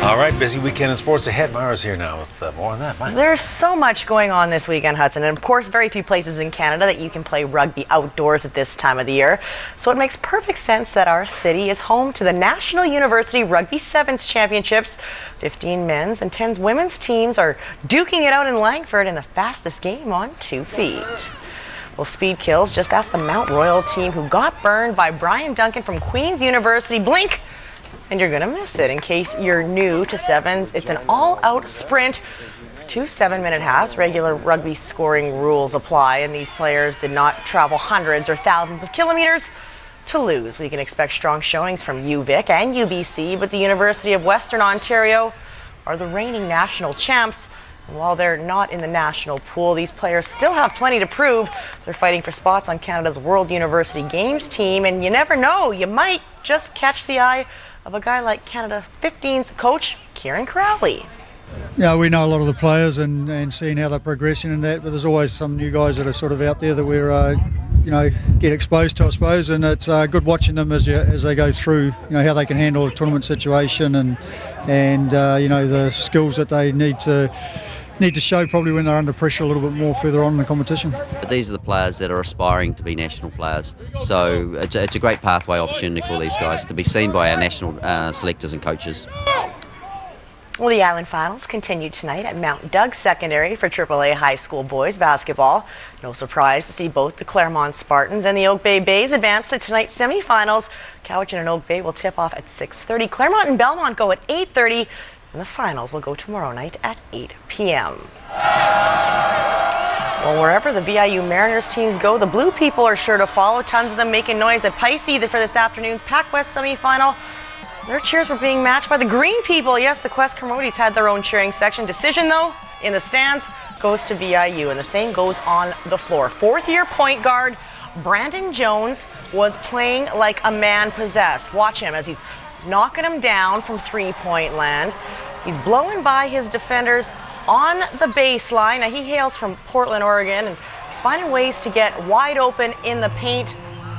All right, busy weekend in sports ahead. Mira's here now with more on that. Mike. There's so much going on this weekend, Hudson, and of course very few places in Canada that you can play rugby outdoors at this time of the year. So it makes perfect sense that our city is home to the National University Rugby Sevens Championships. 15 men's and 10 women's teams are duking it out in Langford in the fastest game on 2 feet. Well, Speed Kills just asked the Mount Royal team, who got burned by Brian Duncan from Queen's University, blink and you're gonna miss it. In case you're new to sevens, it's an all-out sprint. 2 7-minute halves. Regular rugby scoring rules apply, and these players did not travel hundreds or thousands of kilometers to lose. We can expect strong showings from UVic and UBC, but the University of Western Ontario are the reigning national champs. And while they're not in the national pool, these players still have plenty to prove. They're fighting for spots on Canada's World University Games team, and you never know, you might just catch the eye of a guy like Canada 15's coach, Kieran Crowley. Yeah, we know a lot of the players and seeing how they're progressing and that, but there's always some new guys that are sort of out there that we're, get exposed to, I suppose, and it's good watching them as they go through, how they can handle a tournament situation and the skills that they need to show probably when they're under pressure a little bit more further on in the competition. But these are the players that are aspiring to be national players, so it's a great pathway opportunity for these guys to be seen by our national selectors and coaches. Well, the Island Finals continue tonight at Mount Doug Secondary for AAA high school boys basketball. No surprise to see both the Claremont Spartans and the Oak Bay Bays advance to tonight's semifinals. Cowichan and Oak Bay will tip off at 6:30. Claremont and Belmont go at 8:30. And the finals will go tomorrow night at 8 p.m. Well, wherever the VIU Mariners teams go, the Blue people are sure to follow. Tons of them making noise at Pisces for this afternoon's Pac West semifinal. Their cheers were being matched by the Green people. Yes, the Quest Commodities had their own cheering section. Decision, though, in the stands goes to VIU, and the same goes on the floor. Fourth-year point guard Brandon Jones was playing like a man possessed. Watch him as he's knocking him down from three-point land. He's blowing by his defenders on the baseline. Now, he hails from Portland, Oregon, and he's finding ways to get wide open in the paint,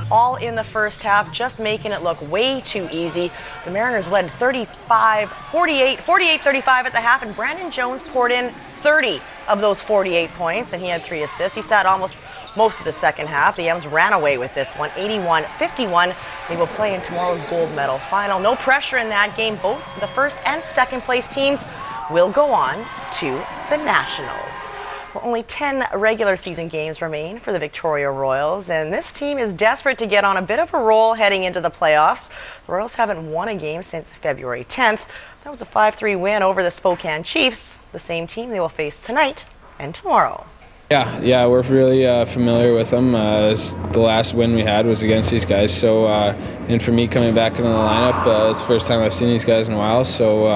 all in the first half, just making it look way too easy. The Mariners led 48-35 at the half, and Brandon Jones poured in 30 of those 48 points, and he had 3 assists. He sat almost most of the second half. The M's ran away with this one, 81-51. They will play in tomorrow's gold medal final. No pressure in that game. Both the first and second place teams will go on to the Nationals. Well, only 10 regular season games remain for the Victoria Royals, and this team is desperate to get on a bit of a roll heading into the playoffs. The Royals haven't won a game since February 10th. That was a 5-3 win over the Spokane Chiefs, the same team they will face tonight and tomorrow. Yeah, we're really familiar with them. The last win we had was against these guys. So, and for me coming back into the lineup, it's the first time I've seen these guys in a while. So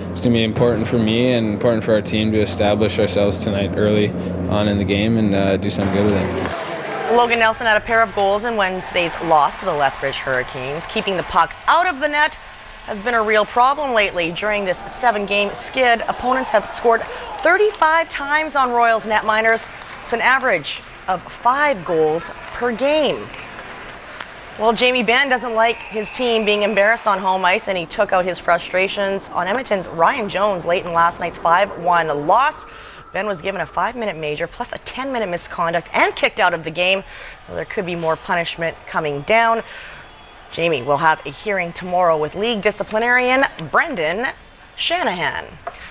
it's going to be important for me and important for our team to establish ourselves tonight early on in the game and do something good with it. Logan Nelson had a pair of goals in Wednesday's loss to the Lethbridge Hurricanes. Keeping the puck out of the net has been a real problem lately. During this 7-game skid, opponents have scored 35 times on Royals netminders. It's an average of 5 goals per game. Well, Jamie Benn doesn't like his team being embarrassed on home ice, and he took out his frustrations on Edmonton's Ryan Jones late in last night's 5-1 loss. Ben was given a 5-minute major plus a 10-minute misconduct and kicked out of the game. Well, there could be more punishment coming down. Jamie will have a hearing tomorrow with league disciplinarian Brendan Shanahan.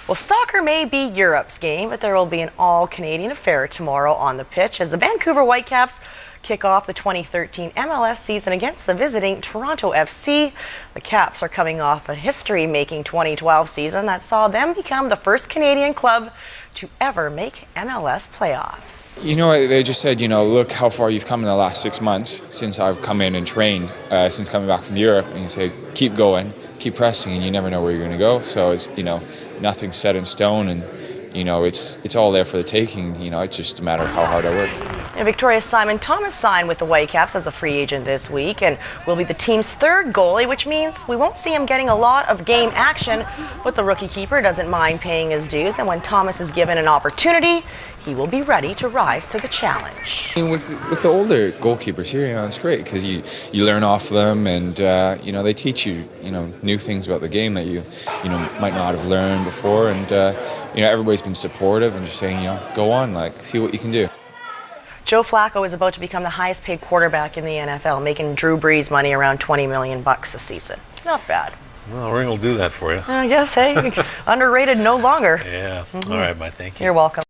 Well, soccer may be Europe's game, but there will be an all-Canadian affair tomorrow on the pitch as the Vancouver Whitecaps kick off the 2013 MLS season against the visiting Toronto FC. The Caps are coming off a history-making 2012 season that saw them become the first Canadian club to ever make MLS playoffs. They just said, look how far you've come in the last 6 months since I've come in and trained, since coming back from Europe. And you say, keep going, keep pressing, and you never know where you're going to go. So it's, nothing's set in stone, and it's all there for the taking. It's just a matter of how hard I work. And Victoria's Simon Thomas signed with the Whitecaps as a free agent this week and will be the team's third goalie, which means we won't see him getting a lot of game action, but the rookie keeper doesn't mind paying his dues, and when Thomas is given an opportunity, he will be ready to rise to the challenge. With the older goalkeepers here, it's great because you learn off them, and they teach you new things about the game that you might not have learned before, and everybody's been supportive and just saying go on, see what you can do. Joe Flacco is about to become the highest paid quarterback in the NFL, making Drew Brees money around $20 million a season. Not bad. Well, a ring will do that for you. I guess, hey, underrated no longer. Yeah. All right, my thank you. You're welcome.